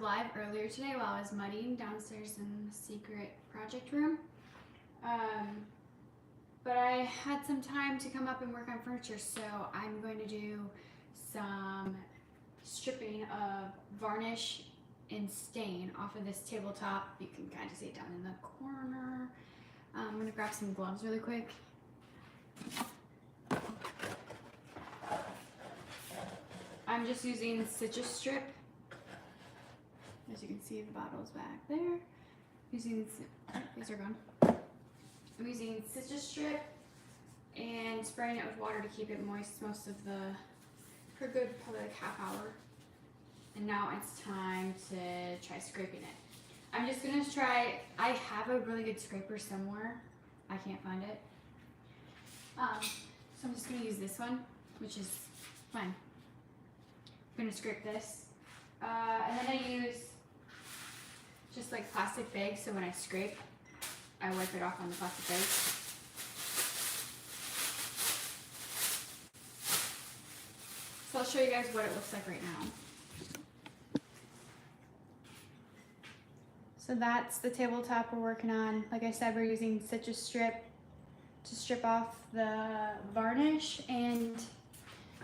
live earlier today while I was muddying downstairs in the secret project room. But I had some time to come up and work on furniture, so I'm going to do some stripping of varnish and stain off of this tabletop. You can kind of see it down in the corner. I'm going to grab some gloves really quick. I'm just using citrus strip. As you can see, the bottle's back there. These are gone. I'm using citrus strip and spraying it with water to keep it moist most of for good, probably like half hour. And now it's time to try scraping it. I'm just gonna try, I have a really good scraper somewhere. I can't find it. So I'm just gonna use this one, which is fine. I'm gonna scrape this. And then I use just like plastic bags, so when I scrape, I wipe it off on the plastic bag. So I'll show you guys what it looks like right now. So that's the tabletop we're working on. Like I said, we're using citrus strip to strip off the varnish and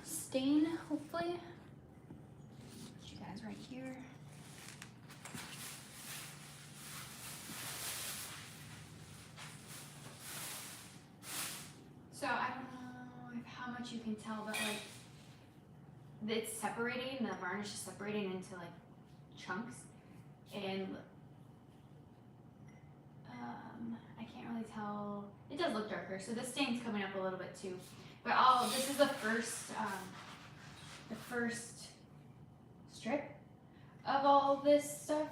stain, hopefully. Put you guys right here. So I don't know how much you can tell, but like it's separating, the varnish is separating into like chunks, and I can't really tell. It does look darker, so this stain's coming up a little bit too. But this is the first strip of all this stuff.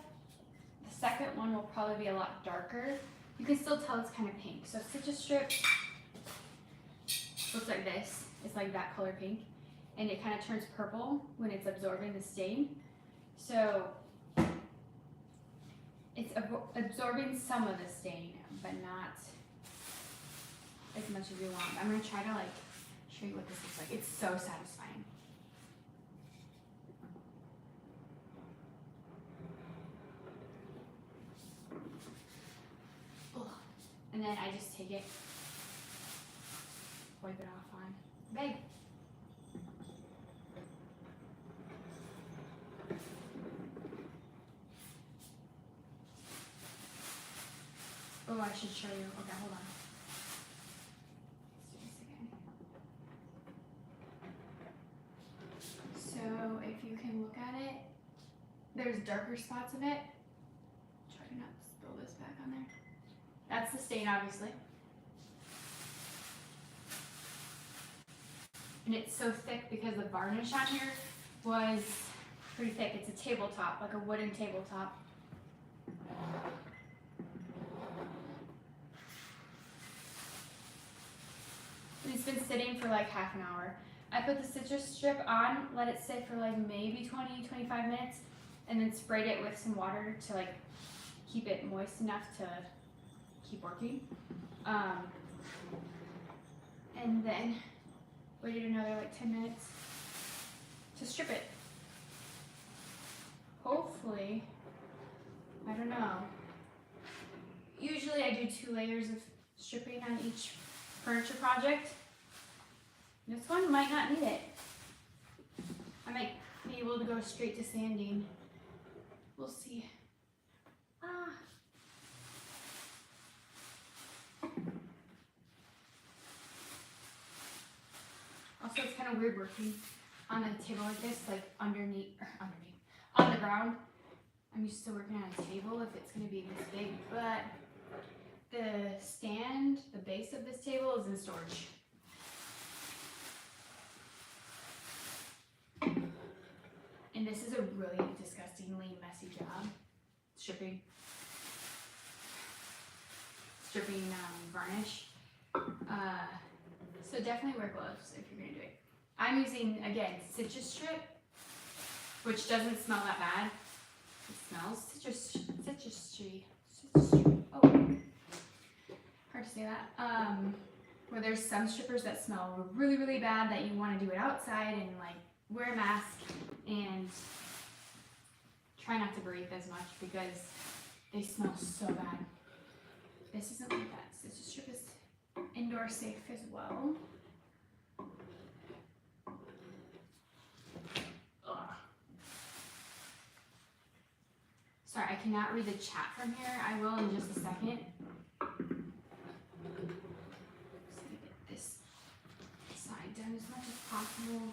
The second one will probably be a lot darker. You can still tell it's kind of pink. So citrus strip looks like this. It's like that color pink, and it kind of turns purple when it's absorbing the stain. So it's absorbing some of the stain, but not as much as you want. I'm gonna try to like show you what this looks like. It's so satisfying. Ugh. And then I just take it, wipe it off on the bag. Oh, I should show you. Okay, hold on. Let's do this again. So if you can look at it, there's darker spots of it. Try to not spill this back on there. That's the stain, obviously. And it's so thick because the varnish on here was pretty thick. It's a tabletop, like a wooden tabletop. It's been sitting for like half an hour. I put the citrus strip on, let it sit for like maybe 20-25 minutes, and then sprayed it with some water to like keep it moist enough to keep working. And then waited another like 10 minutes to strip it. Hopefully, I don't know. Usually I do 2 layers of stripping on each furniture project. This one might not need it. I might be able to go straight to sanding. We'll see. Also, it's kind of weird working on a table like this, like on the ground. I'm used to working on a table if it's going to be this big, but the stand, the base of this table is in storage. And this is a really disgustingly messy job, stripping varnish. So definitely wear gloves if you're gonna do it. I'm using, again, citrus strip, which doesn't smell that bad. It smells citrusy. Oh, hard to say that. Where there's some strippers that smell really, really bad that you want to do it outside and like wear a mask and try try not to breathe as much because they smell so bad. This isn't like that. Stitch strip is indoor safe as well. Ugh. Sorry, I cannot read the chat from here. I will in just a second. Just gonna get this side done as much as possible.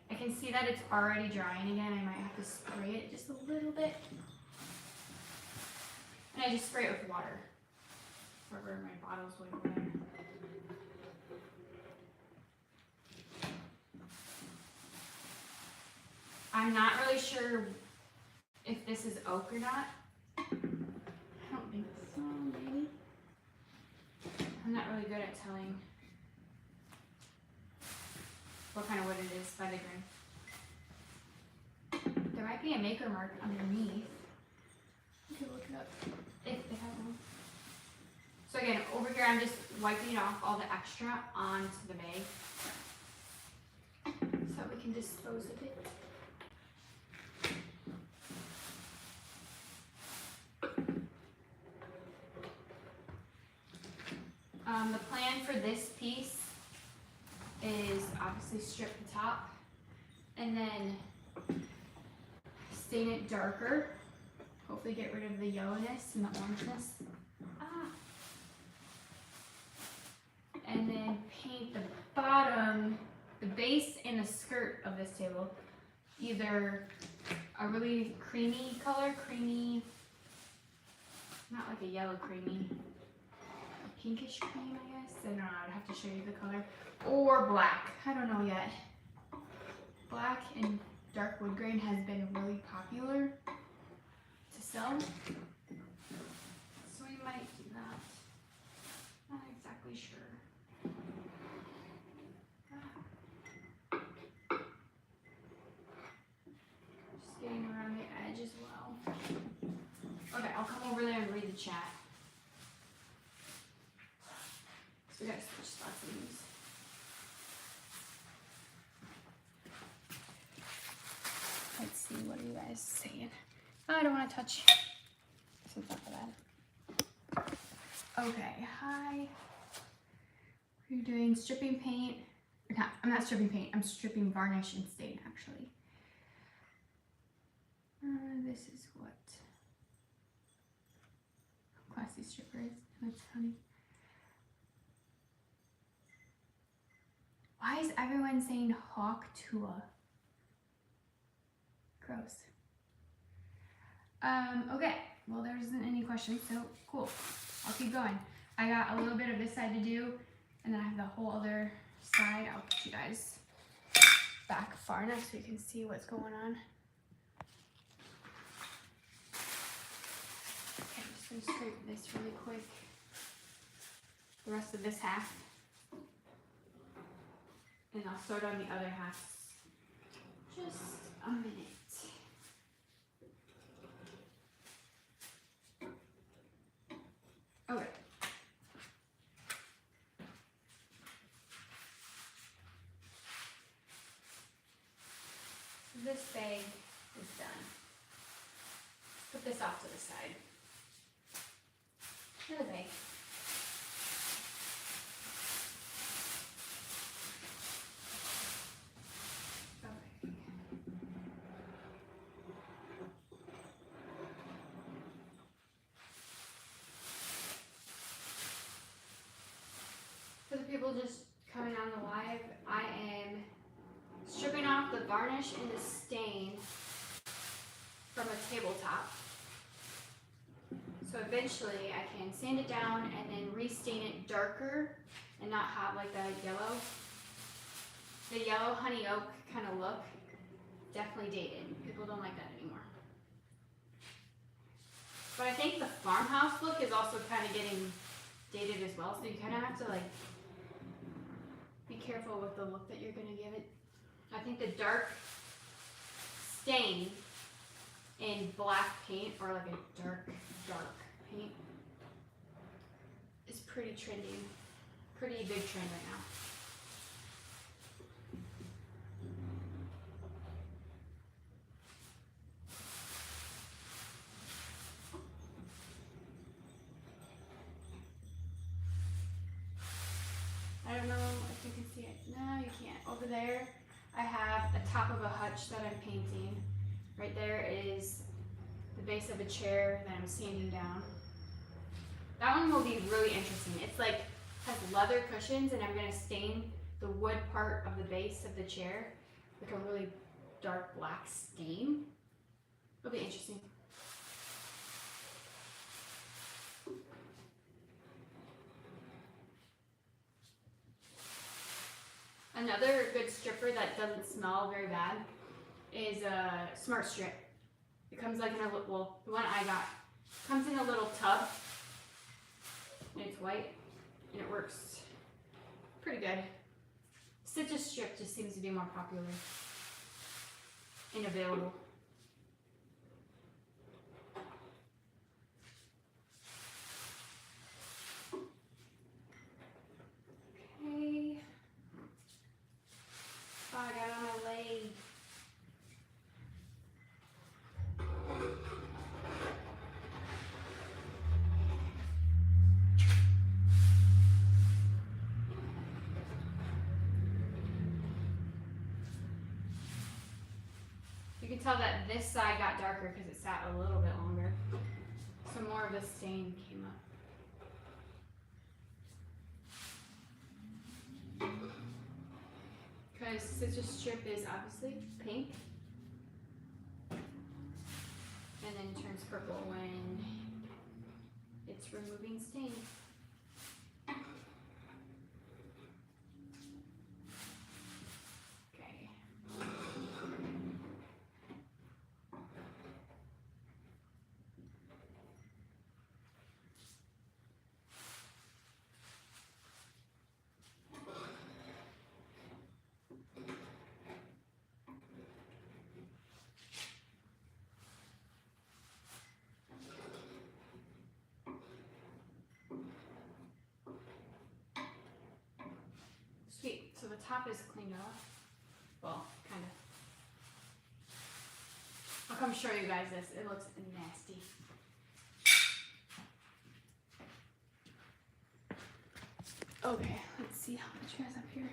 I can see that it's already drying again. I might have to spray it just a little bit. And I just spray it with water. Wherever my bottle's way over there. I'm not really sure if this is oak or not. I don't think so, maybe. I'm not really good at telling what kind of wood it is by the grain. There might be a maker mark underneath. You can look it up if they have one. So again, over here I'm just wiping off all the extra onto the bag so we can dispose of it. The plan for this piece is obviously strip the top and then stain it darker. Hopefully get rid of the yellowness and the orangeness. And then paint the bottom, the base and the skirt of this table, either a really creamy color, not like a yellow creamy, a pinkish cream, I guess. I don't know, I'd have to show you the color. Or black, I don't know yet. Black and dark wood grain has been really popular to sell. So we might do that. Not exactly sure. Just getting around the edge as well. Okay, I'll come over there and read the chat. So we gotta switch spots of these. Let's see, what are you guys saying? Oh, I don't want to touch. This is not bad. Okay, hi. We're doing stripping paint. No, I'm not stripping paint. I'm stripping varnish and stain, actually. This is what classy stripper is. That's funny. Why is everyone saying hawk tua? Gross. Okay, well there isn't any questions, so cool. I'll keep going. I got a little bit of this side to do, and then I have the whole other side. I'll put you guys back far enough so you can see what's going on. Okay, I'm just gonna scrape this really quick. The rest of this half. And I'll start on the other half. Just a minute. Okay. This bag is done. Put this off to the side. Another bag. For the people just coming on the live, I am stripping off the varnish and the stain from a tabletop. So eventually I can sand it down and then restain it darker and not have like the yellow honey oak kind of look. Definitely dated. People don't like that anymore. But I think the farmhouse look is also kind of getting dated as well, so you kind of have to like be careful with the look that you're going to give it. I think the dark stain in black paint, or like a dark paint, is pretty trendy. Pretty big trend right now. the base of a chair that I'm sanding down. That one will be really interesting. It's like, has leather cushions, and I'm gonna stain the wood part of the base of the chair like a really dark black stain. It'll be interesting. Another good stripper that doesn't smell very bad is a Smart Strip. It comes like in a, well, the one I got comes in a little tub, and it's white, and it works pretty good. Citrus Strip just seems to be more popular and available. Okay. Oh, I got it on my leg. You can tell that this side got darker because it sat a little bit longer. So more of the stain came up. Because Citrus Strip is obviously pink. And then turns purple when it's removing stain. Okay. Sweet, so the top is cleaned off. Well, kind of. I'll come show you guys this. It looks nasty. Okay, let's see how much you guys up here.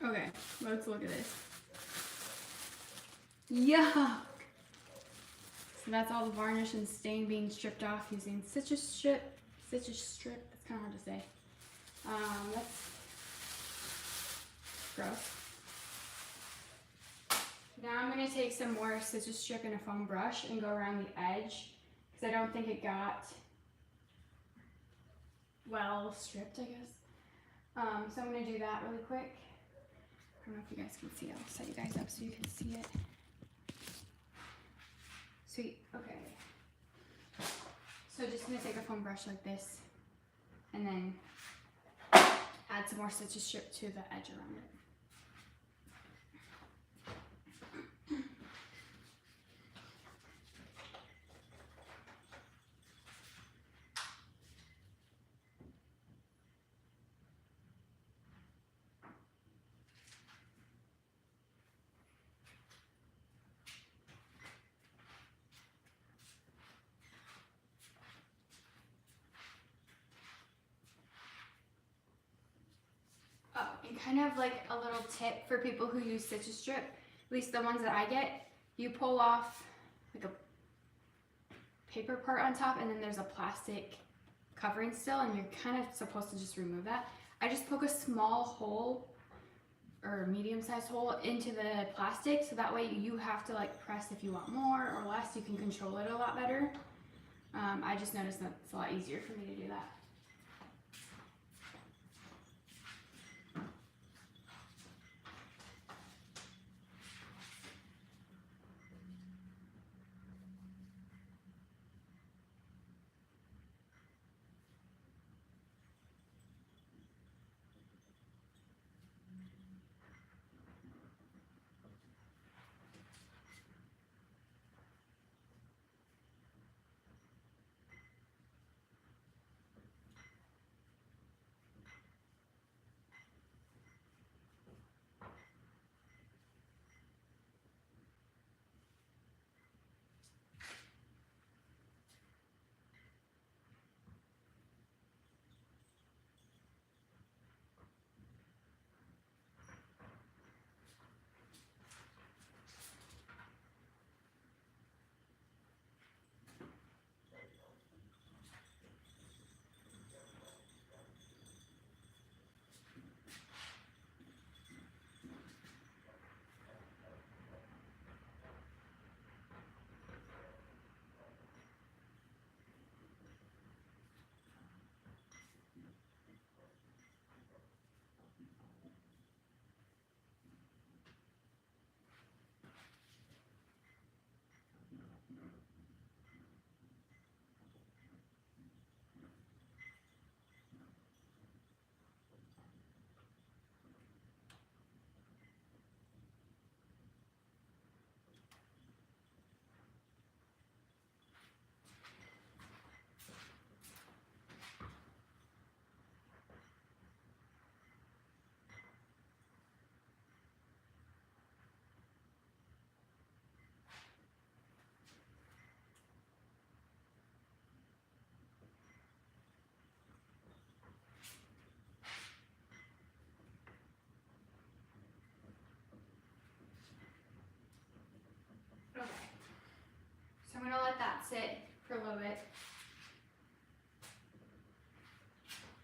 Okay, let's look at this. Yuck! So that's all the varnish and stain being stripped off using Citrus Strip. Citrus Strip, that's kind of hard to say. That's gross. Now I'm going to take some more Citrus Strip and a foam brush and go around the edge because I don't think it got well stripped, I guess. So I'm going to do that really quick. I don't know if you guys can see. I'll set you guys up so you can see it. Sweet, okay. So just gonna take a foam brush like this and then add some more Citrus Strip to the edge around it. Oh, and kind of like a little tip for people who use Citrus Strip, at least the ones that I get, you pull off like a paper part on top and then there's a plastic covering still, and you're kind of supposed to just remove that. I just poke a small hole or medium-sized hole into the plastic so that way you have to like press if you want more or less. You can control it a lot better. I just noticed that it's a lot easier for me to do that.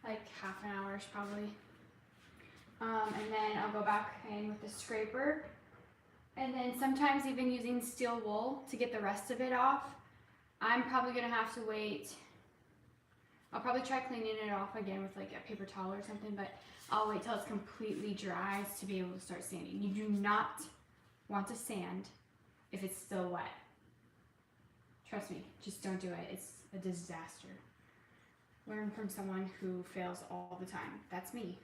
like half an hour probably. And then I'll go back in with the scraper. And then sometimes even using steel wool to get the rest of it off. I'm probably gonna have to wait. I'll probably try cleaning it off again with like a paper towel or something, but I'll wait till it's completely dry to be able to start sanding. You do not want to sand if it's still wet. Trust me, just don't do it. It's a disaster. Learn from someone who fails all the time. That's me.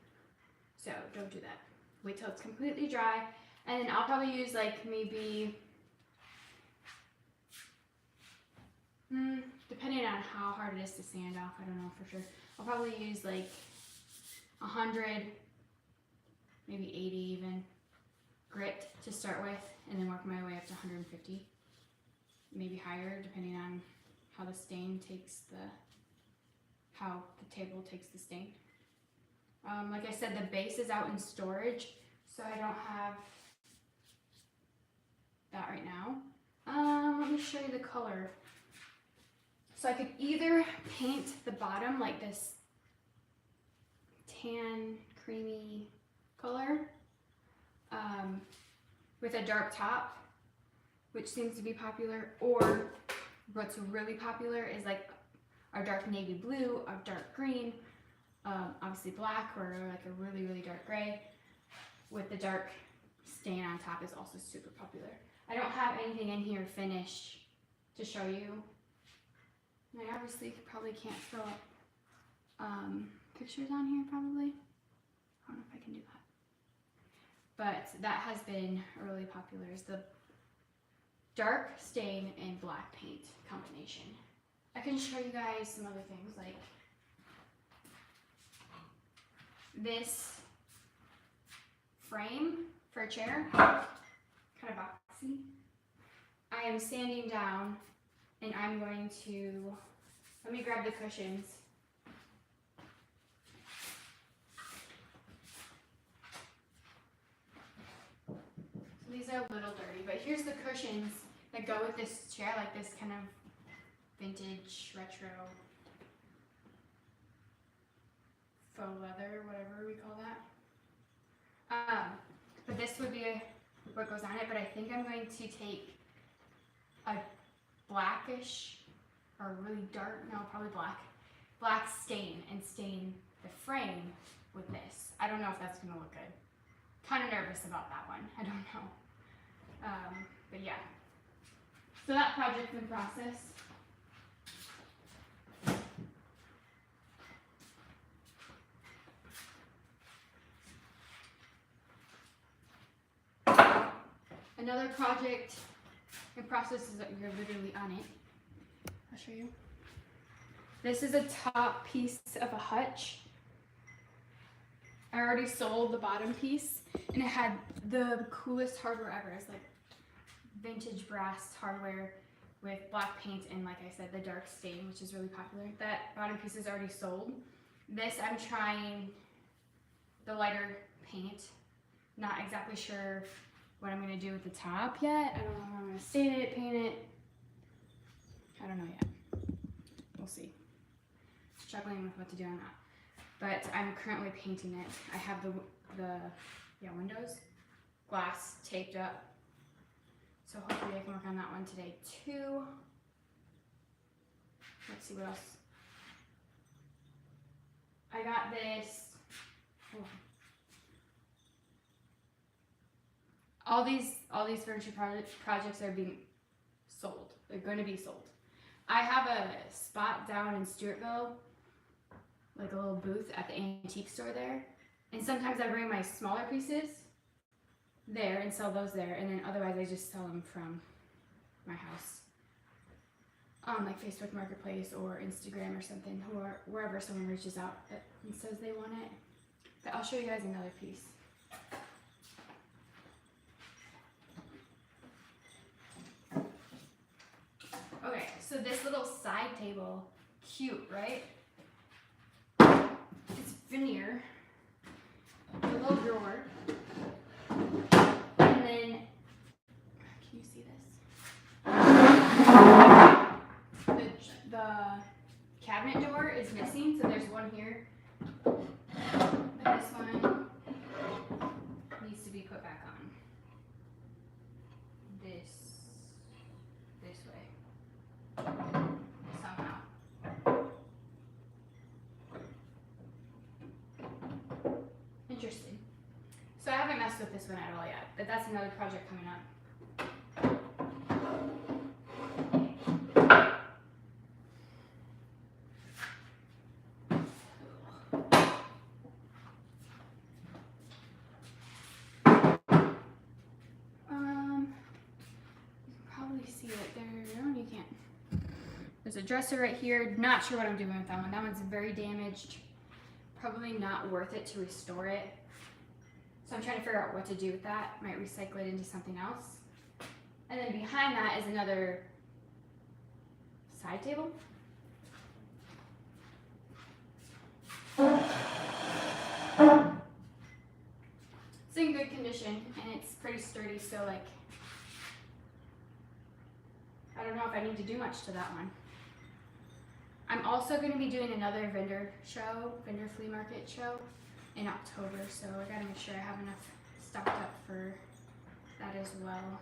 So don't do that. Wait till it's completely dry, and then I'll probably use like maybe, depending on how hard it is to sand off, I don't know for sure. I'll probably use like 100, maybe 80 even, grit to start with, and then work my way up to 150, maybe higher, depending on how the stain takes how the table takes the stain. Like I said, the base is out in storage, so I don't have that right now. Let me show you the color. So I could either paint the bottom like this tan, creamy color with a dark top, which seems to be popular, or what's really popular is like our dark navy blue, our dark green, obviously black, or like a really, really dark gray with the dark stain on top is also super popular. I don't have anything in here finished to show you. I obviously probably can't throw up pictures on here probably. I don't know if I can do that. But that has been really popular, is the dark stain and black paint combination. I can show you guys some other things, like this frame for a chair, kind of boxy. I am sanding down, and I'm going to, let me grab the cushions. So these are a little dirty, but here's the cushions that go with this chair, like this kind of vintage, retro, faux leather, whatever we call that. But this would be what goes on it, but I think I'm going to take a blackish, or really dark, no, probably black stain, and stain the frame with this. I don't know if that's gonna look good. Kind of nervous about that one, I don't know. But yeah, so that project's in process. Another project in process is that you're literally on it. I'll show you. This is a top piece of a Hutch. I already sold the bottom piece, and it had the coolest hardware ever. It's like vintage brass hardware with black paint and, like I said, the dark stain, which is really popular. That bottom piece is already sold. This, I'm trying the lighter paint. Not exactly sure what I'm going to do with the top yet. I don't know how I'm going to stain it, paint it. I don't know yet. We'll see. Struggling with what to do on that. But I'm currently painting it. I have the windows, glass taped up. So hopefully I can work on that one today too. Let's see what else. I got this. Oh. All these furniture projects are being sold. They're going to be sold. I have a spot down in Stewartville, like a little booth at the antique store there. And sometimes I bring my smaller pieces there and sell those there. And then otherwise I just sell them from my house on like Facebook Marketplace or Instagram or something, or wherever someone reaches out and says they want it. But I'll show you guys another piece. Okay, so this little side table, cute, right? It's veneer, a little drawer, and then, can you see this? The cabinet door is missing, so there's one here, So I haven't messed with this one at all yet, but that's another project coming up. There's a dresser right here. Not sure what I'm doing with that one. That one's very damaged. Probably not worth it to restore it. So I'm trying to figure out what to do with that. Might recycle it into something else. And then behind that is another side table. It's in good condition and it's pretty sturdy, so like, I don't know if I need to do much to that one. I'm also going to be doing another vendor flea market show in October, so I gotta make sure I have enough stocked up for that as well.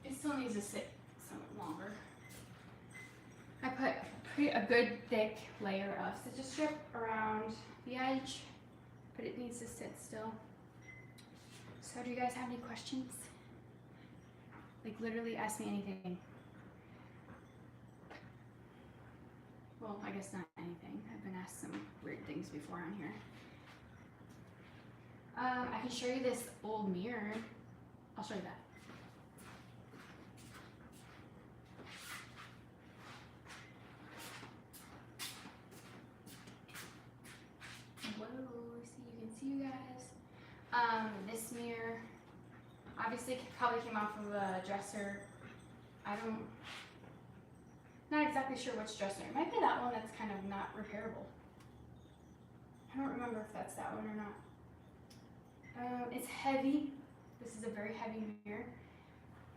It still needs to sit somewhat longer. I put a good thick layer of stitch strip around the edge, but it needs to sit still. So do you guys have any questions? Like literally ask me anything. Well, I guess not anything. I've been asked some weird things before on here. I can show you this old mirror. I'll show you that. Whoa, you can see you guys. This mirror obviously probably came off of a dresser. Not exactly sure which dresser. It might be that one that's kind of not repairable. I don't remember if that's that one or not. It's heavy. This is a very heavy mirror,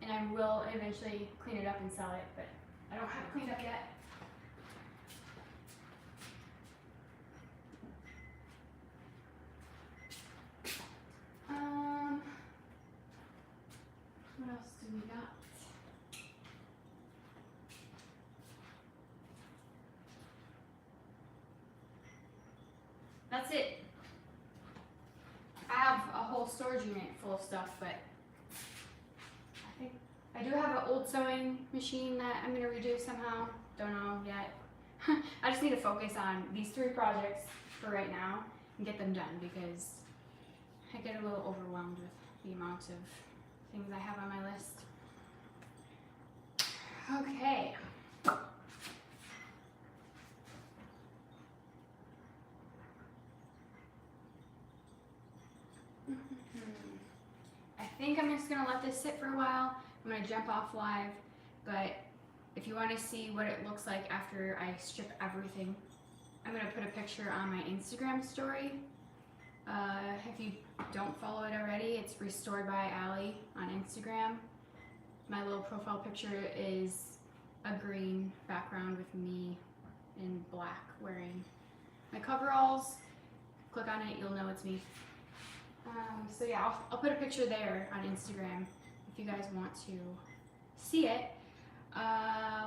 and I will eventually clean it up and sell it, but I don't have it cleaned up yet. What else do we got? That's it. I have a whole storage unit full of stuff, but I think I do have an old sewing machine that I'm gonna redo somehow. Don't know yet. I just need to focus on these 3 projects for right now and get them done because I get a little overwhelmed with the amount of things I have on my list. Okay. I think I'm just gonna let this sit for a while. I'm gonna jump off live, but if you want to see what it looks like after I strip everything, I'm gonna put a picture on my Instagram story. If you don't follow it already, it's Restored by Alli on Instagram. My little profile picture is a green background with me in black wearing my coveralls. Click on it, you'll know it's me. So yeah, I'll put a picture there on Instagram if you guys want to see it.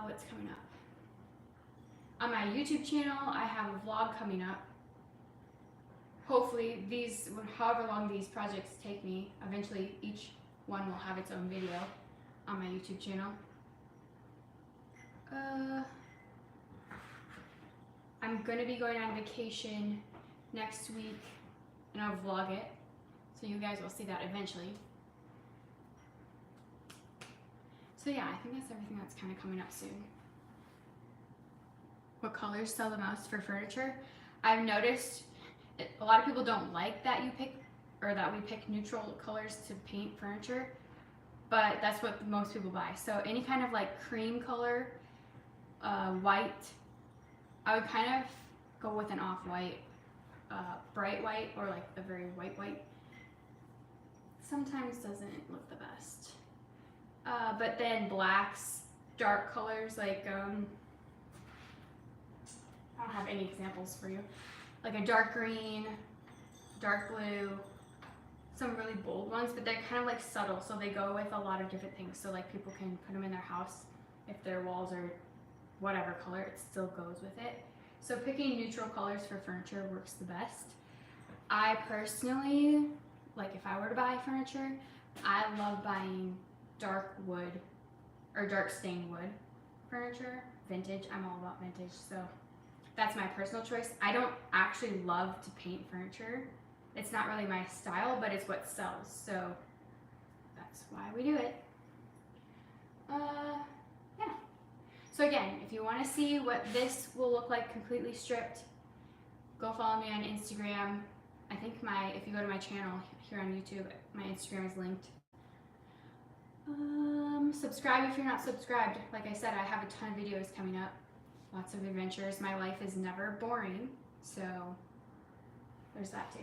What's coming up? On my YouTube channel, I have a vlog coming up. Hopefully, however long these projects take me, eventually each one will have its own video on my YouTube channel. I'm going to be going on vacation next week, and I'll vlog it, so you guys will see that eventually. So yeah, I think that's everything that's kind of coming up soon. What colors sell the most for furniture? I've noticed a lot of people don't like that we pick neutral colors to paint furniture, but that's what most people buy. So any kind of like cream color, white, I would kind of go with an off-white, bright white, or like a very white. Sometimes doesn't look the best. But then blacks, dark colors, like, I don't have any examples for you. Like a dark green, dark blue, some really bold ones, but they're kind of like subtle, so they go with a lot of different things. So like people can put them in their house if their walls are whatever color, it still goes with it. So picking neutral colors for furniture works the best. I personally, like if I were to buy furniture, I love buying dark wood or dark stained wood furniture, vintage. I'm all about vintage, so that's my personal choice. I don't actually love to paint furniture. It's not really my style, but it's what sells, so that's why we do it. Yeah. So again, if you want to see what this will look like completely stripped, go follow me on Instagram. I think if you go to my channel here on YouTube, my Instagram is linked. Subscribe if you're not subscribed. Like I said, I have a ton of videos coming up. Lots of adventures. My life is never boring, so there's that too.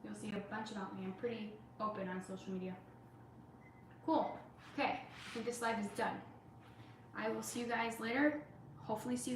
You'll see a bunch about me. I'm pretty open on social media. Cool. Okay, I think this live is done. I will see you guys later. Hopefully see you guys